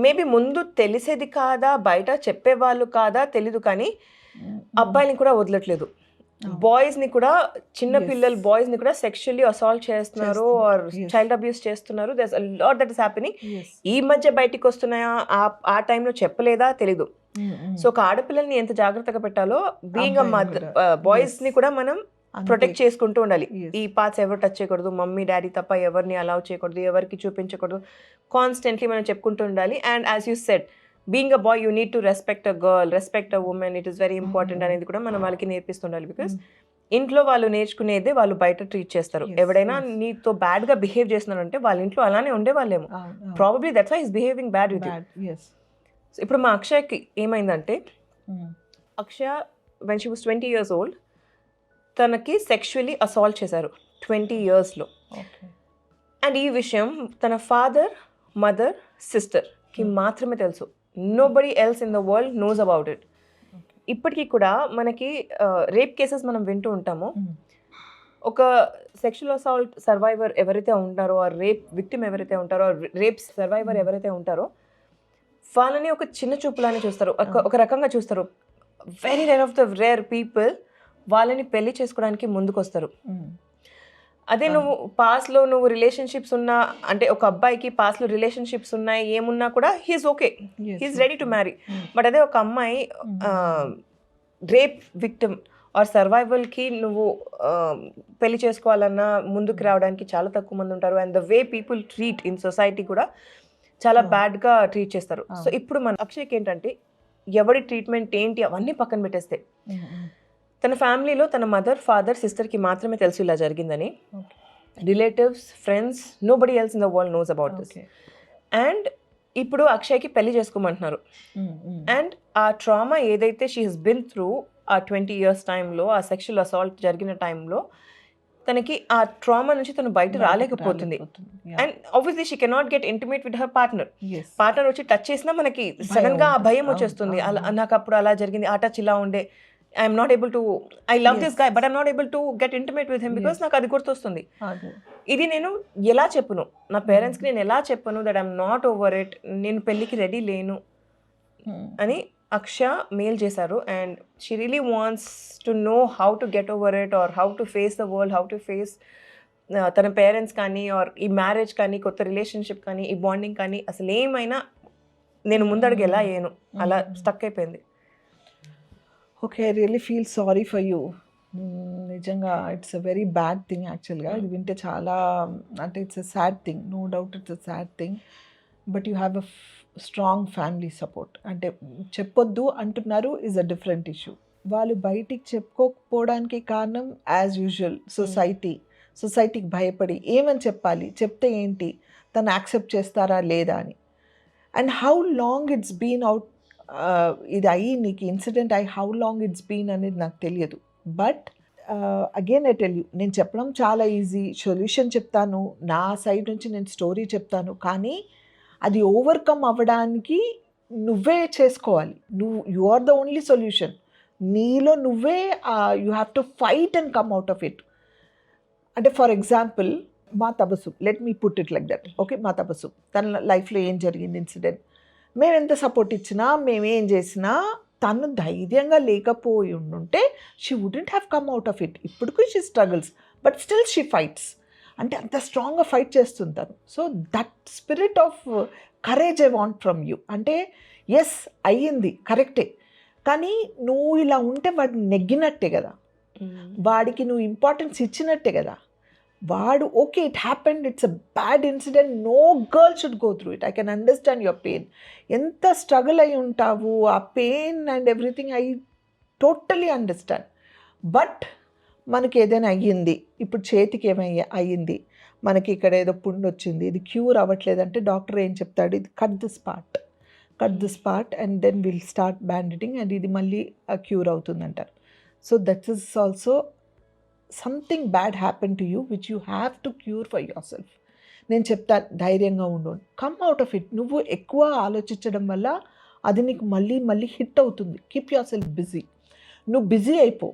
Speaker 1: మేబీ ముందు తెలిసేది కాదా, బయట చెప్పేవాళ్ళు కాదా తెలీదు, కానీ అబ్బాయిని కూడా వదలట్లేదు. బాయ్స్ ని కూడా, చిన్న పిల్లలు బాయ్స్ ని కూడా సెక్షువల్లీ అసాల్ట్ చేస్తున్నారు ఆర్ చైల్డ్ అబ్యూస్ చేస్తున్నారు. There's a lot that is happening. ఈ మధ్య బయటికి వస్తున్నాయా, ఆ టైంలో చెప్పలేదా తెలీదు. సో ఒక ఆడపిల్లల్ని ఎంత జాగ్రత్తగా పెట్టాలో, బీయింగ్ అ మదర్, బాయ్స్ ని కూడా మనం ప్రొటెక్ట్ చేసుకుంటూ ఉండాలి. ఈ పార్ట్స్ ఎవరు టచ్ చేయకూడదు, మమ్మీ డాడీ తప్ప ఎవరిని అలౌ చేయకూడదు, ఎవరికి చూపించకూడదు, కాన్స్టెంట్లీ మనం చెప్పుకుంటూ ఉండాలి. And as you said, being a boy you need to respect a girl, respect a woman, it is very important అనేది కూడా మనం వాళ్ళకి నేర్పిస్తుండాలి. బికాస్ ఇంట్లో వాళ్ళు నేర్చుకునేదే వాళ్ళు బయట ట్రీట్ చేస్తారు. ఎవడైనా నీతో బ్యాడ్ గా బిహేవ్ చేస్తున్నారంటే వాళ్ళ ఇంట్లో అలానే ఉండే వాళ్ళేమో. Probably that's why is behaving bad with you. ఇప్పుడు మా అక్షయ్కి ఏమైందంటే, Akshaya when she was 20 years old తనకి సెక్షువల్లీ అసాల్ట్ చేశారు 20 yearsలో. అండ్ ఈ విషయం తన ఫాదర్ మదర్, సిస్టర్కి మాత్రమే తెలుసు. Nobody else in the world knows about it. ఇప్పటికీ కూడా మనకి రేప్ కేసెస్ మనం వింటూ ఉంటాము. ఒక సెక్షువల్ అసాల్ట్ సర్వైవర్ ఎవరైతే ఉంటారో, ఆ రేప్ విక్టిమ్ ఎవరైతే ఉంటారో, రేప్ సర్వైవర్ ఎవరైతే ఉంటారో, వాళ్ళని ఒక చిన్న చూపులానే చూస్తారు, ఒక రకంగా చూస్తారు. Very rare of the rare people వాళ్ళని పెళ్లి చేసుకోవడానికి ముందుకు వస్తారు. అదే నువ్వు పాస్ట్లో నువ్వు రిలేషన్షిప్స్ ఉన్నా, అంటే ఒక అబ్బాయికి పాస్ట్లో రిలేషన్షిప్స్ ఉన్నాయి ఏమున్నా కూడా he's okay, he's ready to marry. But అదే ఒక అమ్మాయి రేప్ విక్టిమ్ ఆర్ సర్వైవల్కి నువ్వు పెళ్లి చేసుకోవాలన్నా ముందుకు రావడానికి చాలా తక్కువ మంది ఉంటారు. And the way people treat in society కూడా చాలా బ్యాడ్గా ట్రీట్ చేస్తారు. సో ఇప్పుడు మన అక్షయ్కి ఏంటంటే ఎవరి ట్రీట్మెంట్ ఏంటి అవన్నీ పక్కన పెట్టేస్తే, తన ఫ్యామిలీలో తన మదర్, ఫాదర్, సిస్టర్కి మాత్రమే తెలుసు ఇలా జరిగిందని. Relatives, friends, nobody else in the world knows about this. And ఇప్పుడు అక్షయ్కి పెళ్లి చేసుకోమంటున్నారు. అండ్ ఆ ట్రామా ఏదైతే షీ హెస్ బిన్ త్రూ ఆ 20 years టైంలో, ఆ సెక్షువల్ అసాల్ట్ జరిగిన టైంలో తనకి ఆ ట్రామా నుంచి తను బయట రాలేకపోతుంది. And obviously she cannot get intimate with her partner. Partner వచ్చి టచ్ చేసినా మనకి సడన్గా ఆ భయం వచ్చేస్తుంది. నాకు అప్పుడు అలా జరిగింది, ఆ టచ్ ఇలా ఉండే, I'm not able to, I love this guy but I'm not able to get intimate with him because నాకు అది గుర్తొస్తుంది. ఇది నేను ఎలా చెప్పను, నా పేరెంట్స్కి నేను ఎలా చెప్పను that I'm not over it, నేను పెళ్ళికి రెడీ లేను అని అక్ష మెయిల్ చేశారు. And she really wants to know how to get over it or how to face the world, how to face తన పేరెంట్స్ కానీ, ఆర్ ఈ మ్యారేజ్ కానీ, కొత్త రిలేషన్షిప్ కానీ, ఈ బాండింగ్ కానీ, అసలు ఏమైనా నేను ముందడుగు ఎలా అయ్యాను, అలా స్టక్ అయిపోయింది.
Speaker 2: Okay, I really feel sorry for you. నిజంగా it's a very bad thing యాక్చువల్గా. ఇది వింటే చాలా, అంటే it's a sad thing, no doubt it's a sad thing. But you have a strong family support. అంటే చెప్పొద్దు అంటున్నారు ఈజ్ అ డిఫరెంట్ ఇష్యూ. వాళ్ళు బయటికి చెప్పుకోకపోవడానికి కారణం యాజ్ యూజువల్ సొసైటీకి భయపడి ఏమని చెప్పాలి, చెప్తే ఏంటి, తను యాక్సెప్ట్ చేస్తారా లేదా అని. And how long it's been out, ఇది అయ్యి నీకు ఇన్సిడెంట్ అయ్యి హౌ లాంగ్ ఇట్స్ బీన్ అనేది నాకు తెలియదు. But again I tell you, నేను చెప్పడం చాలా ఈజీ, సొల్యూషన్ చెప్తాను, నా సైడ్ నుంచి నేను స్టోరీ చెప్తాను, కానీ అది ఓవర్కమ్ అవ్వడానికి నువ్వే చేసుకోవాలి. You are the only solution. నీలో నువ్వే you have to fight and come out of it. అంటే ఫర్ ఎగ్జాంపుల్ మా Tabassum, let me put it like that. Okay, మా తబస్సు తన లైఫ్లో ఏం జరిగింది ఇన్సిడెంట్, మేము ఎంత సపోర్ట్ ఇచ్చినా, మేమేం చేసినా, తను ధైర్యంగా లేకపోయి ఉండుంటే she wouldn't have come out of it. ఇప్పటికీ she struggles but still she fights. అంటే అంత స్ట్రాంగ్గా ఫైట్ చేస్తుంటారు. So that spirit of courage I want from you. అంటే ఎస్ అయ్యింది కరెక్టే, కానీ నువ్వు ఇలా ఉంటే వాడిని నెగ్గినట్టే కదా, వాడికి నువ్వు ఇంపార్టెన్స్ ఇచ్చినట్టే కదా. వాడు okay it happened, it's a bad incident, no girl should go through it. I can understand your pain. ఎంత స్ట్రగుల్ అయి ఉంటావు, ఆ pain and everything I totally understand. But మనకి ఏదైనా అయ్యింది, ఇప్పుడు చేతికి ఏమైనా అయ్యింది, మనకి ఇక్కడ ఏదో పుండు వచ్చింది, ఇది క్యూర్ అవ్వట్లేదంటే డాక్టర్ ఏం చెప్తాడు, ఇది cut this part and then will start bandaging and ఇది మళ్ళీ క్యూర్ అవుతుందంటారు. So that is also something bad happen to you which you have to cure for yourself. నేను చెప్తాను ధైర్యంగా ఉండు, కమ్ అవుట్ ఆఫ్ ఇట్. నువ్వు ఎక్కువ ఆలోచించడం వల్ల అది నీకు మళ్ళీ హిట్ అవుతుంది. Keep yourself busy. నువ్వు బిజీ అయిపో,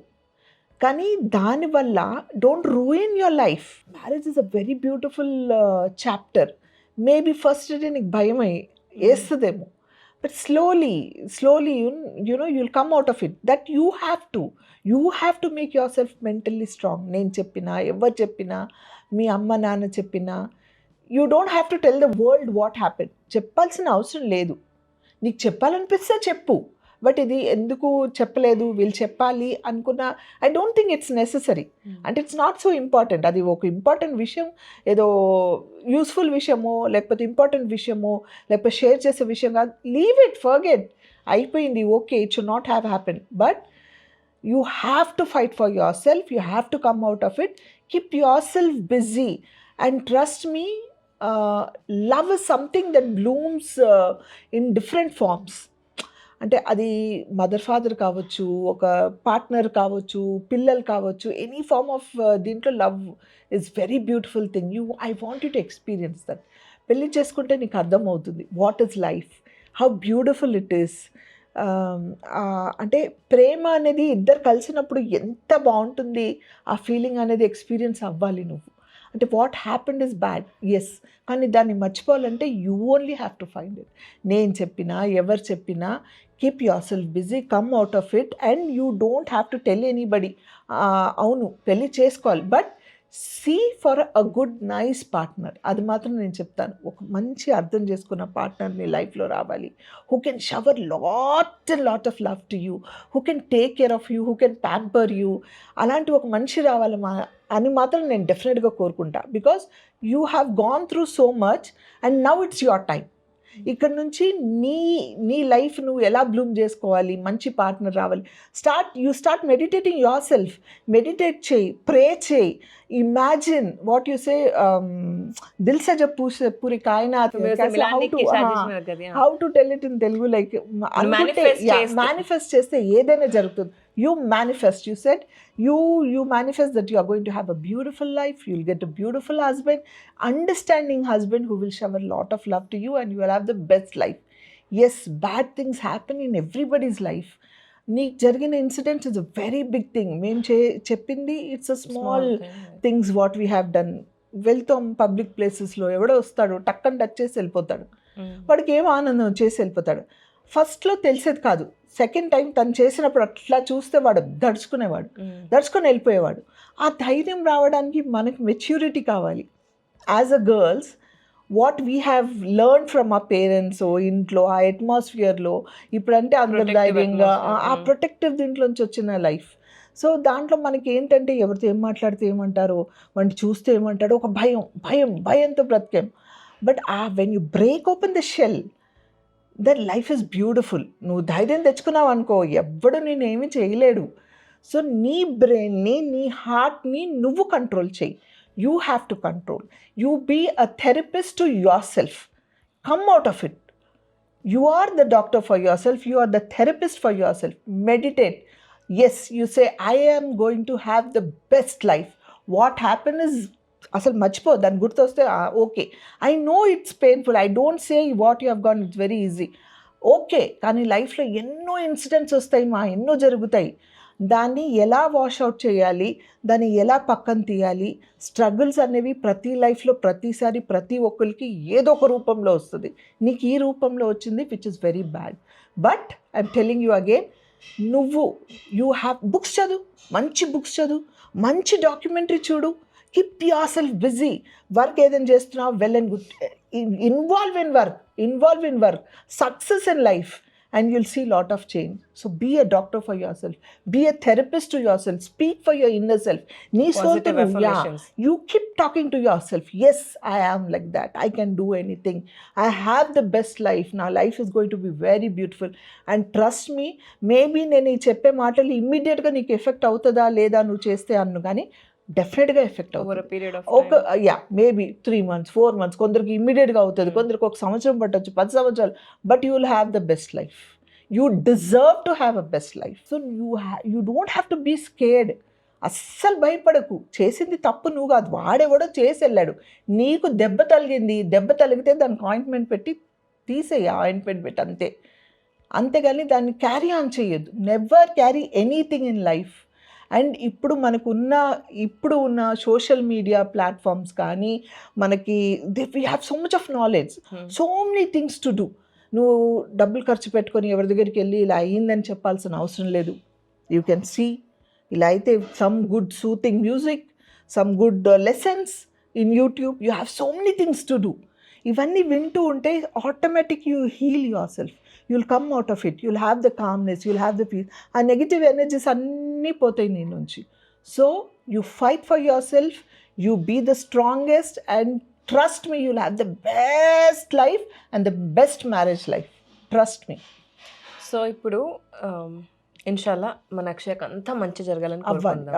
Speaker 2: కానీ దానివల్ల don't ruin your life. Marriage is a very beautiful chapter. Maybe first day నీకు భయం వేస్తుందేమో, but slowly you know you'll come out of it. That you have to make yourself mentally strong. నేను చెప్పినా, ఎవరు చెప్పినా, మీ అమ్మ నాన్న చెప్పినా, you don't have to tell the world what happen. చెప్పాల్సిన అవసరం లేదు. నీకు చెప్పాలనిపిస్తే చెప్పు, బట్ ఇది ఎందుకు చెప్పలేదు, వీళ్ళు చెప్పాలి అనుకున్నా I don't think it's necessary. అంటే ఇట్స్ నాట్ సో ఇంపార్టెంట్. అది ఒక ఇంపార్టెంట్ విషయం, ఏదో యూస్ఫుల్ విషయమో లేకపోతే ఇంపార్టెంట్ విషయమో లేకపోతే షేర్ చేసే విషయం కాదు. లీవ్ ఇట్, ఫర్గెట్, అయిపోయింది, okay, it should not have happen. But you have to fight for yourself, you have to come out of it, keep yourself busy, and trust me, love is something that blooms in different forms. అంటే అది mother father కావచ్చు, ఒక partner కావచ్చు, పిల్లలు కావచ్చు, any form of దీంట్లో love is very beautiful thing. I want you to experience that. పెళ్లి చేసుకుంటే నీకు అర్థమవుతుంది what is life, how beautiful it is. అంటే ప్రేమ అనేది ఇద్దరు కలిసినప్పుడు ఎంత బాగుంటుంది, ఆ ఫీలింగ్ అనేది ఎక్స్పీరియన్స్ అవ్వాలి నువ్వు. అంటే what happened is bad, yes, కానీ దాన్ని మర్చిపోవాలంటే you only have to find it. నేను చెప్పినా ఎవరు చెప్పినా keep yourself busy, come out of it, and you don't have to tell anybody. అవును పెళ్ళి చేసుకోవాలి, but see for a good nice partner. అది మాత్రం నేను చెప్తాను, ఒక మంచి అర్థం చేసుకున్న పార్ట్నర్ మీ లైఫ్లో రావాలి, who can shower lot of love to you, who can take care of you, who can pamper you. అలాంటి ఒక మనిషి రావాలి అని మాత్రం నేను డెఫినెట్గా కోరుకుంటా. Because you have gone through so much and now it's your time. ఇక్కడ నుంచి నీ లైఫ్ నువ్వు ఎలా బ్లూమ్ చేసుకోవాలి, మంచి పార్ట్నర్ రావాలి. You start meditating yourself. Meditate చేయి, ప్రే చేయి, ఇమాజిన్ వాట్ యు సే, దిల్ సే జబ్ పూరి కాయనాత్, how to tell it in Telugu, like manifest చేస్తే ఏదైనా జరుగుతుంది. You manifest, you said, you manifest that you are going to have a beautiful life, you'll get a beautiful husband, understanding husband who will shower a lot of love to you, and you will have the best life. Yes, bad things happen in everybody's life. నీకు జరిగిన incidents is a very big thing. మేము చెప్పింది it's a small things what we have done. వెళ్తాం public ప్లేసెస్లో, ఎవడో వస్తాడు టక్కని touch చేసి వెళ్ళిపోతాడు, వాడికి ఏం ఆనందం చేసి వెళ్ళిపోతాడు. ఫస్ట్లో తెలిసేది కాదు, సెకండ్ టైం తను చేసినప్పుడు అట్లా చూస్తే వాడు దడుచుకొని వెళ్ళిపోయేవాడు. ఆ ధైర్యం రావడానికి మనకి మెచ్యూరిటీ కావాలి. As a girls what we have learn from ఆ పేరెంట్స్, ఇంట్లో ఆ అట్మాస్ఫియర్లో, ఇప్పుడంటే అందరు ధైర్యంగా ఆ ప్రొటెక్టివ్ దీంట్లోంచి వచ్చిన లైఫ్. సో దాంట్లో మనకి ఏంటంటే ఎవరితో ఏం మాట్లాడితే ఏమంటారో, వాడిని చూస్తే ఏమంటాడో, ఒక భయంతో బ్రతికాం. But when you break open the shell, that life is beautiful. నువ్వు ధైర్యం తెచ్చుకున్నావు అనుకో, ఎవ్వడు నేనేమి చేయలేడు. సో నీ బ్రెయిన్ని, నీ హార్ట్ని నువ్వు కంట్రోల్ చేయి. You have to control. You be a therapist to yourself. Come out of it. You are the doctor for yourself, you are the therapist for yourself. Meditate. Yes, you say I am going to have the best life. What happen is అసలు మర్చిపో, దాన్ని గుర్తొస్తే okay, I know it's painful, I don't say what you have gone, it's very easy, okay. కానీ లైఫ్లో ఎన్నో incidents వస్తాయి, ఎన్నో జరుగుతాయి. దాన్ని ఎలా వాష్అవుట్ చేయాలి, దాన్ని ఎలా పక్కన తీయాలి. స్ట్రగుల్స్ అనేవి ప్రతి లైఫ్లో ప్రతిసారి ప్రతి ఒక్కరికి ఏదో ఒక రూపంలో వస్తుంది. నీకు ఈ రూపంలో వచ్చింది which is very bad. But I'm telling you again, you have books చదువు, మంచి బుక్స్ చదువు, మంచి డాక్యుమెంటరీ చూడు, keep yourself busy. Work ఏదైనా చేస్తున్నావు, well and good, involve in work, success in life, and you'll see lot of change. So be a doctor for yourself, be a therapist to yourself, speak for your inner self.
Speaker 1: Positive affirmations.
Speaker 2: You keep talking to yourself, yes, I am like that, I can do anything, I have the best life, now life is going to be very beautiful. And trust me, maybe నేను చెప్పే మాటలు ఇమ్మీడియట్గా నీకు effect అవుతుందా లేదా నువ్వు చేస్తే అన్ను, కానీ డెఫినెట్గా ఎఫెక్ట్ అవుతుంది. మేబీ 3 months 4 months, కొందరికి ఇమ్మీడియట్గా అవుతుంది, కొందరికి 1 సంవత్సరం పట్టచ్చు, 10 సంవత్సరాలు, but you will have the best life. You deserve to have a best life. So you don't have to be scared. అస్సలు భయపడకు. చేసింది తప్పు నువ్వు కాదు, వాడెవడో చేసి వెళ్ళాడు, నీకు దెబ్బ తగిలితే దానికి ఆయింట్మెంట్ పెట్టి తీసేయి, ఆయింట్మెంట్ పెట్టి అంతేగాని దాన్ని క్యారీ ఆన్ చేయొద్దు. Never carry anything in life. And ఇప్పుడు ఉన్న సోషల్ మీడియా ప్లాట్ఫామ్స్ కానీ మనకి we have so much of knowledge, so many things to do. నువ్వు డబ్బులు ఖర్చు పెట్టుకొని ఎవరి దగ్గరికి వెళ్ళి ఇలా అయ్యిందని చెప్పాల్సిన అవసరం లేదు. యూ కెన్ సీ, ఇలా అయితే some good soothing music, some good lessons in YouTube, you have so many things to do. ఇవన్నీ వింటూ ఉంటే automatic you heal yourself, you'll come out of it, you'll have the calmness, you'll have the peace, ఆ negative energies అన్నీ పోతాయి నీ నుంచి. So you fight for yourself, you be the strongest, and trust me, you'll have the best life and the best marriage life, trust me.
Speaker 1: So ఇప్పుడు ఇన్షాల్లా మన అక్షయకు అంతా మంచి జరగాలని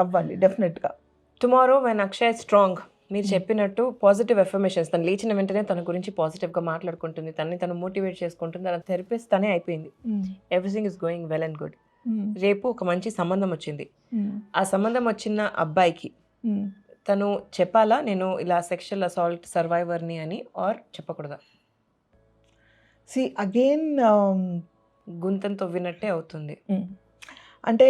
Speaker 2: అవ్వాలి డెఫినెట్గా.
Speaker 1: టుమారో వెన్ అక్షయ్ స్ట్రాంగ్, మీరు చెప్పినట్టు పాజిటివ్ ఎఫర్మేషన్స్, తను లేచిన వెంటనే తన గురించి పాజిటివ్గా మాట్లాడుకుంటుంది, తను మోటివేట్ చేసుకుంటుంది, తన థెరపిస్ట్ తనే అయిపోయింది, everything is going well and good. రేపు ఒక మంచి సంబంధం వచ్చింది, ఆ సంబంధం వచ్చిన అబ్బాయికి తను చెప్పాలా నేను ఇలా సెక్షువల్ అసాల్ట్ సర్వైవర్ని అని, ఆర్ చెప్పకూడదా?
Speaker 2: సి అగైన్
Speaker 1: గుంతను తవ్వినట్టే అవుతుంది.
Speaker 2: అంటే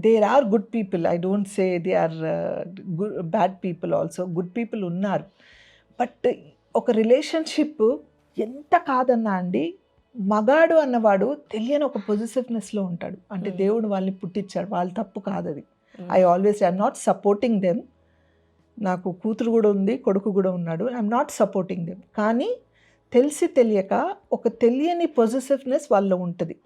Speaker 2: there are good people, I don't say they are bad people, also good people ఉన్నారు. బట్ ఒక రిలేషన్షిప్ ఎంత కాదన్నా అండి, మగాడు అన్నవాడు తెలియని ఒక పొజిటివ్నెస్లో ఉంటాడు. అంటే దేవుడు వాళ్ళని పుట్టించాడు, వాళ్ళ తప్పు కాదు అది. I always I'm not supporting them. నాకు కూతురు కూడా ఉంది, కొడుకు కూడా ఉన్నాడు. I'm not supporting them. కానీ తెలిసి తెలియక ఒక తెలియని పొజిటివ్నెస్ వాళ్ళలో ఉంటుంది.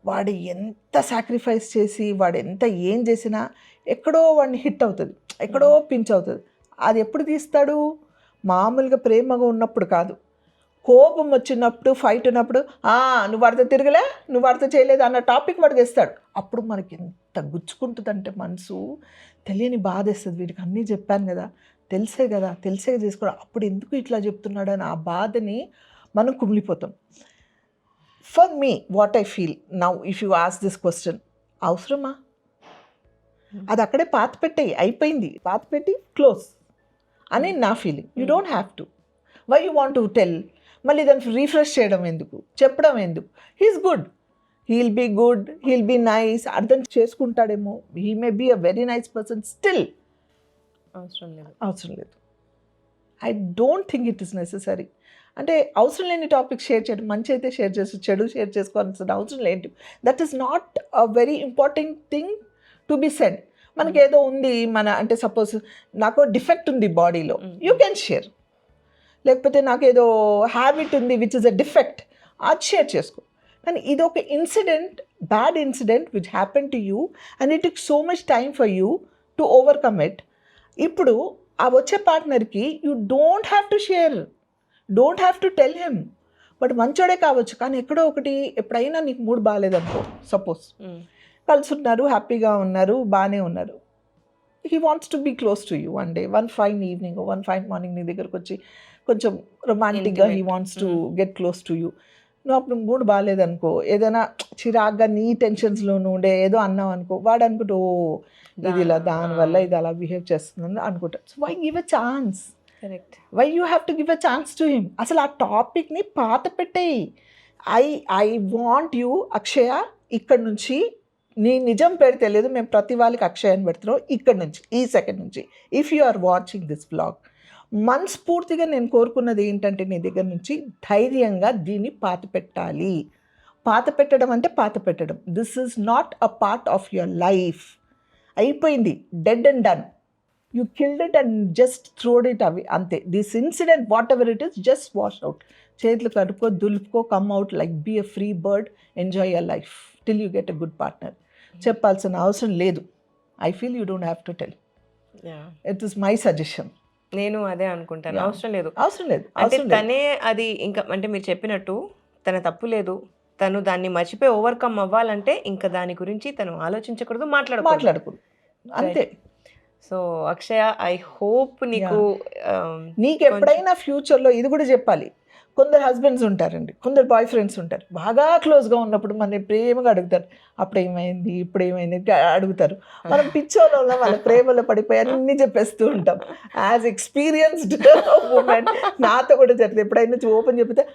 Speaker 2: వాడు ఎంత సాక్రిఫైస్ చేసి వాడు ఎంత ఏం చేసినా ఎక్కడో వాడిని హిట్ అవుతుంది, ఎక్కడో పించ్ అవుతుంది. అది ఎప్పుడు తీస్తాడు? మామూలుగా ప్రేమగా ఉన్నప్పుడు కాదు, కోపం వచ్చినప్పుడు, ఫైట్ ఉన్నప్పుడు, నువ్వు వాడితో తిరగలే, నువ్వు వాడితో చేయలేదు అన్న టాపిక్ వాడికి వేస్తాడు. అప్పుడు మనకి ఎంత గుచ్చుకుంటుందంటే మనసు, తెలియని బాధ వేస్తుంది. వీడికి అన్నీ చెప్పాను కదా, తెలిసే చేసుకోవడం, అప్పుడు ఎందుకు ఇట్లా చెప్తున్నాడు అని ఆ బాధని మనం కుమిలిపోతాం. For me what I feel now, if you ask this question, అవసరమా? అది అక్కడే పాత పెట్టేయి, అయిపోయింది, పాత పెట్టి క్లోజ్ అని నా feeling. You don't have to. Why you want to tell? మళ్ళీ దాన్ని రీఫ్రెష్ చేయడం ఎందుకు, చెప్పడం ఎందుకు? He's good, he'll be good, he'll be nice, అర్థం చేసుకుంటాడేమో, he may be a very nice person, still అవసరం లేదు. I don't think it is necessary. అంటే అవసరం లేని టాపిక్ షేర్ చేయడం, మంచి అయితే షేర్ చేస్తూ చెడు షేర్ చేసుకోవాల్సిన అవసరం లేదు. That is not a very important thing to be said. మనకేదో ఉంది, అంటే సపోజ్ నాకు డిఫెక్ట్ ఉంది బాడీలో, యూ కెన్ షేర్. లేకపోతే నాకేదో హ్యాబిట్ ఉంది విచ్ ఇస్ అ డిఫెక్ట్, అది షేర్ చేసుకో. కానీ ఇది ఒక incident, bad incident which happen to you and it take so much time for you to overcome it. ఇప్పుడు ఆ వచ్చే పార్ట్నర్కి you don't have to share, don't have to tell him. But మంచోడే కావచ్చు, కానీ ఎక్కడో ఒకటి ఎప్పుడైనా నీకు మూడ్ బాగాలేదనుకో, సపోజ్ కలిసి ఉన్నారు, హ్యాపీగా ఉన్నారు, బాగానే ఉన్నారు, he wants to be close to you one day, one fine evening, one fine morning నీ దగ్గరకు వచ్చి కొంచెం రొమాంటిక్గా he wants to get close to you. నువ్వు అప్పుడు మూడ్ బాగాలేదనుకో, ఏదైనా చిరాగ్గా నీ టెన్షన్స్లోనూ ఉండే ఏదో అన్నావు అనుకో, వాడు అనుకుంటూ ఇది ఇలా దానివల్ల ఇది అలా బిహేవ్ చేస్తుందని అనుకుంటా. So why give a chance?
Speaker 1: Correct.
Speaker 2: Why you have to give a chance to him? అసలు ఆ టాపిక్ని పాత పెట్టేయి. ఐ వాంట్ యూ అక్షయ, ఇక్కడ నుంచి నీ నిజం పేరు తెలియదు, మేము ప్రతి వాళ్ళకి అక్షయ అని పెడుతున్నాం ఇక్కడ నుంచి, ఈ సెకండ్ నుంచి. If you are watching this blog, మనస్ఫూర్తిగా నేను కోరుకున్నది ఏంటంటే నీ దగ్గర నుంచి ధైర్యంగా దీన్ని పాత పెట్టాలి. పాత పెట్టడం అంటే పాత పెట్టడం. This is not a part of your life. అయిపోయింది, dead and done. You killed it and just throwed it అవి, అంతే. This incident whatever it is, just wash out. చేతులు కడుక్కో, దులుపుకో, come out like be a free bird, enjoy your life till you get a good partner. చెప్పాల్సిన అవసరం లేదు. I feel you don't have to tell. It is my suggestion.
Speaker 1: నేను అదే అనుకుంటాను. అవసరం లేదు.
Speaker 2: అంటే
Speaker 1: తనే అది ఇంకా, అంటే మీరు చెప్పినట్టు తన తప్పు లేదు, తను దాన్ని మర్చిపోయి ఓవర్కమ్ అవ్వాలంటే ఇంకా దాని గురించి తను ఆలోచించకూడదు, మాట్లాడకూడదు, అంతే. సో అక్షయ, ఐ హోప్ నీకు
Speaker 2: ఎప్పుడైనా ఫ్యూచర్లో ఇది కూడా చెప్పాలి. కొందరు హస్బెండ్స్ ఉంటారండి, కొందరు బాయ్ ఫ్రెండ్స్ ఉంటారు, బాగా క్లోజ్గా ఉన్నప్పుడు మన ప్రేమగా అడుగుతారు, అప్పుడు ఏమైంది, ఇప్పుడు ఏమైంది అడుగుతారు. మనం పిచ్చోళ్ళ వాళ్ళ ప్రేమలో పడిపోయి అన్నీ చెప్పేస్తూ ఉంటాం. యాజ్ ఎక్స్పీరియన్స్డ్ ఉమెన్ నాతో కూడా జరిగింది. ఎప్పుడైనా ఓపెన్ చెప్తే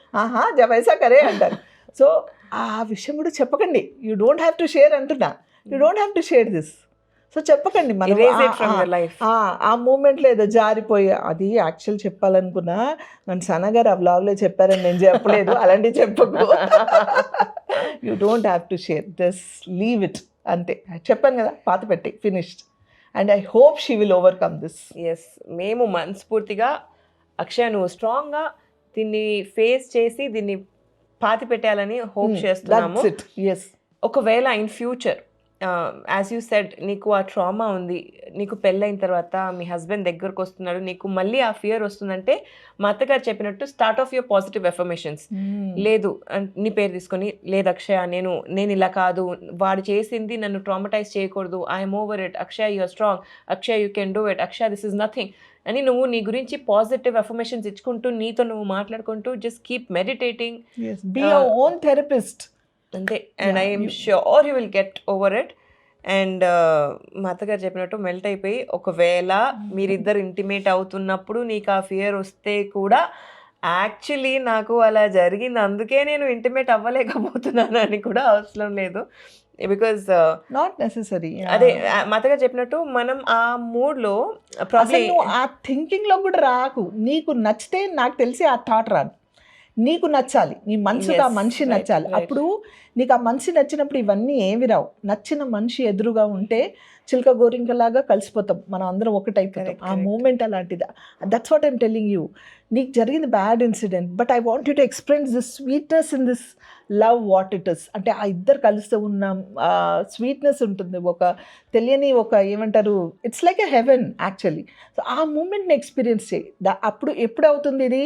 Speaker 2: జవైసా కరే అంటారు. సో ఆ విషయం కూడా చెప్పకండి. You don't have to share అంటున్నా, you don't have to share this. So చెప్పకండి. మనం ఆ మూమెంట్లో ఏదో జారిపోయి, అది యాక్చువల్ చెప్పాలనుకున్నా నన్ను సనగారు ఆ వ్లాగ్లో చెప్పారని నేను చెప్పలేదు, అలాంటివి చెప్పకు. You don't have to share, just leave it, అంతే. చెప్పాను కదా, పాత పెట్టి finished. And I hope she will overcome this.
Speaker 1: Yes, మేము మనస్ఫూర్తిగా అక్షయ నువ్వు స్ట్రాంగ్గా దీన్ని ఫేస్ చేసి దీన్ని పాతి పెట్టాలని హోప్ చేస్తున్నాము. ఒకవేళ in future as you said నీకు ఆ ట్రామా ఉంది, నీకు పెళ్ళైన తర్వాత మీ హస్బెండ్ దగ్గరకు వస్తున్నాడు, నీకు మళ్ళీ ఆ ఫియర్ వస్తుందంటే మా అత్తగారు చెప్పినట్టు start of your positive affirmations. లేదు నీ పేరు తీసుకొని, లేదు అక్షయ నేను ఇలా కాదు, వాడు చేసింది నన్ను ట్రామటైజ్ చేయకూడదు, I'm over it, Akshaya you are strong, Akshaya you can do it, Akshaya this is nothing అని నువ్వు నీ గురించి పాజిటివ్ ఎఫర్మేషన్స్ ఇచ్చుకుంటూ నీతో నువ్వు మాట్లాడుకుంటూ just keep meditating,
Speaker 2: be your own therapist.
Speaker 1: అంతే. And I'm sure you will get over it. And మా అత్తగారు చెప్పినట్టు మెల్ట్ అయిపోయి, ఒకవేళ మీరిద్దరు ఇంటిమేట్ అవుతున్నప్పుడు నీకు ఆ ఫియర్ వస్తే కూడా యాక్చువల్లీ నాకు అలా జరిగింది, అందుకే నేను ఇంటిమేట్ అవ్వలేకపోతున్నాను అని కూడా అవసరం లేదు. Because
Speaker 2: not necessary.
Speaker 1: అదే మా అత్తగారు చెప్పినట్టు మనం ఆ మూడ్లో
Speaker 2: అసలు నువ్వు ఆ థింకింగ్లో కూడా రాకు. నీకు నచ్చితే నాకు తెలిసి ఆ థాట్ రాదు. నీకు నచ్చాలి, నీ మనసుకు ఆ మనిషి నచ్చాలి. అప్పుడు నీకు ఆ మనిషి నచ్చినప్పుడు ఇవన్నీ ఏమి రావు. నచ్చిన మనిషి ఎదురుగా ఉంటే చిలక గోరింకలాగా కలిసిపోతాం, మనం అందరం ఒకటైపోతాం. ఆ మూమెంట్ అలాంటిది. That's what I'm telling you. నీకు జరిగింది bad incident, but I want you to experience this sweetness in this love what it is. అంటే ఆ ఇద్దరు కలిస్తే ఉన్న స్వీట్నెస్ ఉంటుంది, ఒక తెలియని ఒక ఏమంటారు, it's like a haven actually. So ఆ మూమెంట్ని ఎక్స్పీరియన్స్ చేయి. అప్పుడు ఎప్పుడు అవుతుంది ఇది,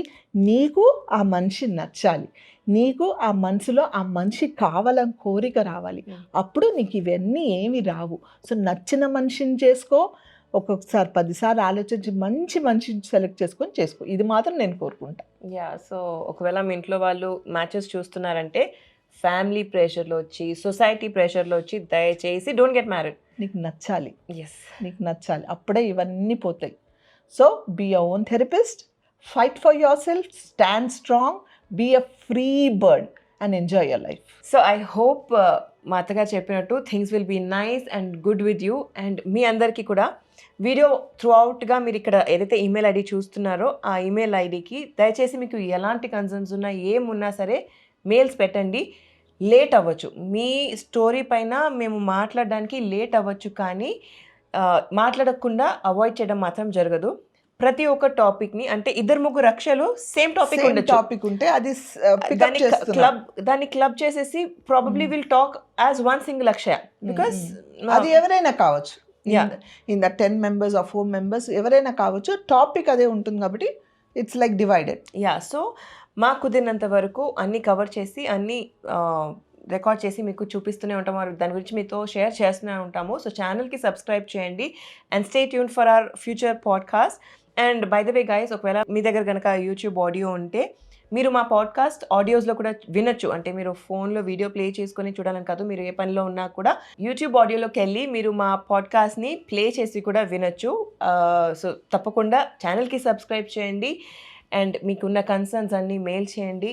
Speaker 2: నీకు ఆ మనిషి నచ్చాలి, నీకు ఆ మనసులో ఆ మనిషి కావాలని కోరిక రావాలి. అప్పుడు నీకు ఇవన్నీ ఏమి రావు. సో నచ్చిన మనిషిని చేసుకో, ఒక్కొక్కసారి 10 సార్లు ఆలోచించి మంచి మనిషిని సెలెక్ట్ చేసుకొని చేసుకో. ఇది మాత్రం నేను కోరుకుంటా.
Speaker 1: సో ఒకవేళ మీ ఇంట్లో వాళ్ళు మ్యాచెస్ చూస్తున్నారంటే ఫ్యామిలీ ప్రెషర్లో వచ్చి, సొసైటీ ప్రెషర్లో వచ్చి దయచేసి డోంట్ గెట్ మ్యారీడ్.
Speaker 2: నీకు నచ్చాలి,
Speaker 1: ఎస్,
Speaker 2: నీకు నచ్చాలి, అప్పుడే ఇవన్నీ పోతాయి. So be your own therapist, fight for yourself, stand strong, be a free bird and enjoy your life.
Speaker 1: So I hope మా అత్తగారు చెప్పినట్టు things will be nice and good with you. And మీ అందరికీ కూడా video through అవుట్గా మీరు ఇక్కడ ఏదైతే email ID చూస్తున్నారో ఆ ఈమెయిల్ ఐడికి దయచేసి మీకు ఎలాంటి కన్సర్న్స్ ఉన్నా ఏమున్నా సరే మెయిల్స్ పెట్టండి. లేట్ అవ్వచ్చు, మీ స్టోరీ పైన మేము మాట్లాడడానికి లేట్ అవ్వచ్చు, కానీ మాట్లాడకుండా అవాయిడ్ చేయడం మాత్రం జరగదు. ప్రతి ఒక్క టాపిక్ని, అంటే 2-3 అక్షరాలు సేమ్ టాపిక్ ఉండొచ్చు,
Speaker 2: టాపిక్ ఉంటే అది
Speaker 1: దాన్ని క్లబ్ చేసేసి probably will talk as one single Akshaya. Because
Speaker 2: అది ఎవరైనా కావచ్చు, in the 10 members or 4 members ఎవరైనా కావచ్చు, టాపిక్ అదే ఉంటుంది కాబట్టి ఇట్స్ లైక్ డివైడెడ్.
Speaker 1: సో మాకు కుదిరినంత వరకు అన్నీ కవర్ చేసి అన్నీ రికార్డ్ చేసి మీకు చూపిస్తూనే ఉంటాము, దాని గురించి మీతో షేర్ చేస్తూనే ఉంటాము. సో ఛానల్కి సబ్స్క్రైబ్ చేయండి and stay tune for our future podcast. And by the way guys, ఒకవేళ మీ దగ్గర కనుక యూట్యూబ్ ఆడియో ఉంటే మీరు మా పాడ్కాస్ట్ ఆడియోస్లో కూడా వినొచ్చు. అంటే మీరు ఫోన్లో వీడియో ప్లే చేసుకొని చూడాలని కాదు, మీరు ఏ పనిలో ఉన్నా కూడా యూట్యూబ్ ఆడియోలోకి వెళ్ళి మీరు మా పాడ్కాస్ట్ని ప్లే చేసి కూడా వినొచ్చు. సో తప్పకుండా ఛానల్కి సబ్స్క్రైబ్ చేయండి అండ్ మీకున్న కన్సర్న్స్ అన్నీ మెయిల్ చేయండి.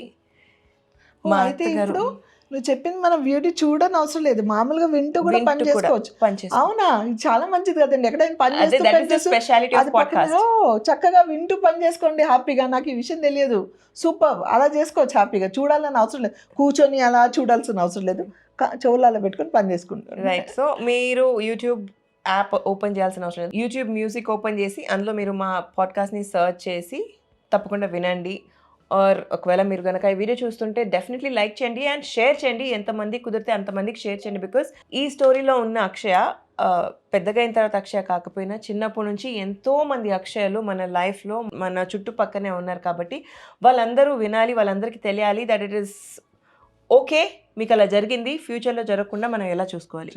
Speaker 2: మా అయితే ఇప్పుడు నువ్వు చెప్పింది మనం వీడియో చూడని అవసరం లేదు, మామూలుగా వింటూ కూడా పని చేసుకోవచ్చు. అవునా, ఇది చాలా మంచిది కదండి. ఎక్కడైనా పని చేస్తూ చక్కగా వింటూ పని చేసుకోండి హ్యాపీగా. నాకు ఈ విషయం తెలియదు, సూపర్. అలా చేసుకోవచ్చు హ్యాపీగా, చూడాలని అవసరం లేదు, కూర్చొని అలా చూడాల్సిన అవసరం లేదు, చెవులు అలా పెట్టుకొని పని చేసుకుంటారు.
Speaker 1: రైట్. సో మీరు యూట్యూబ్ యాప్ ఓపెన్ చేయాల్సిన అవసరం లేదు, యూట్యూబ్ మ్యూజిక్ ఓపెన్ చేసి అందులో మీరు మా పాడ్కాస్ట్ని సర్చ్ చేసి తప్పకుండా వినండి. ఆర్ ఒకవేళ మీరు కనుక ఈ వీడియో చూస్తుంటే డెఫినెట్లీ లైక్ చేయండి అండ్ షేర్ చేయండి, ఎంతమంది కుదిరితే అంతమందికి షేర్ చేయండి. బికాస్ ఈ స్టోరీలో ఉన్న అక్షయ పెద్దగా అయిన తర్వాత అక్షయ కాకపోయినా చిన్నప్పటి నుంచి ఎంతోమంది అక్షయలు మన లైఫ్లో మన చుట్టుపక్కనే ఉన్నారు కాబట్టి వాళ్ళందరూ వినాలి, వాళ్ళందరికీ తెలియాలి దట్ ఇట్ ఈస్ ఓకే, మీకు అలా జరిగింది, ఫ్యూచర్లో జరగకుండా మనం ఎలా చూసుకోవాలి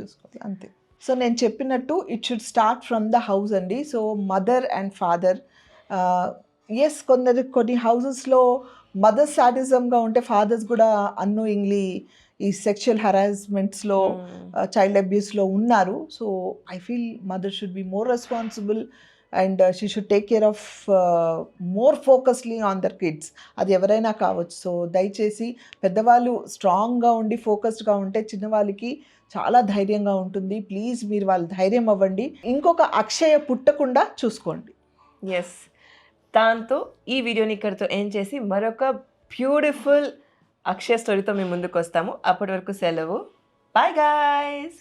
Speaker 2: అంతే. సో నేను చెప్పినట్టు it should start from the house అండి. So mother and father, yes కొన్ని హౌసెస్లో మదర్స్ సాడిజంగా ఉంటే ఫాదర్స్ కూడా అన్నోయింగ్లీ ఈ సెక్షువల్ హరాస్మెంట్స్లో చైల్డ్ అబ్యూస్లో ఉన్నారు. So I feel mother should be more responsible and she should take care of more focusly on their kids. అది ఎవరైనా కావచ్చు. సో దయచేసి పెద్దవాళ్ళు స్ట్రాంగ్గా ఉండి ఫోకస్డ్గా ఉంటే చిన్నవాళ్ళకి చాలా ధైర్యంగా ఉంటుంది. ప్లీజ్ మీరు వాళ్ళు ధైర్యం అవ్వండి, ఇంకొక అక్షయ పుట్టకుండా చూసుకోండి.
Speaker 1: ఎస్, దాంతో ఈ వీడియోని ఇక్కడితో ఎండ్ చేసి మరొక బ్యూటిఫుల్ అక్షయ స్టోరీతో మేము ముందుకు వస్తాము. అప్పటి వరకు సెలవు, బాయ్ గాయ్స్.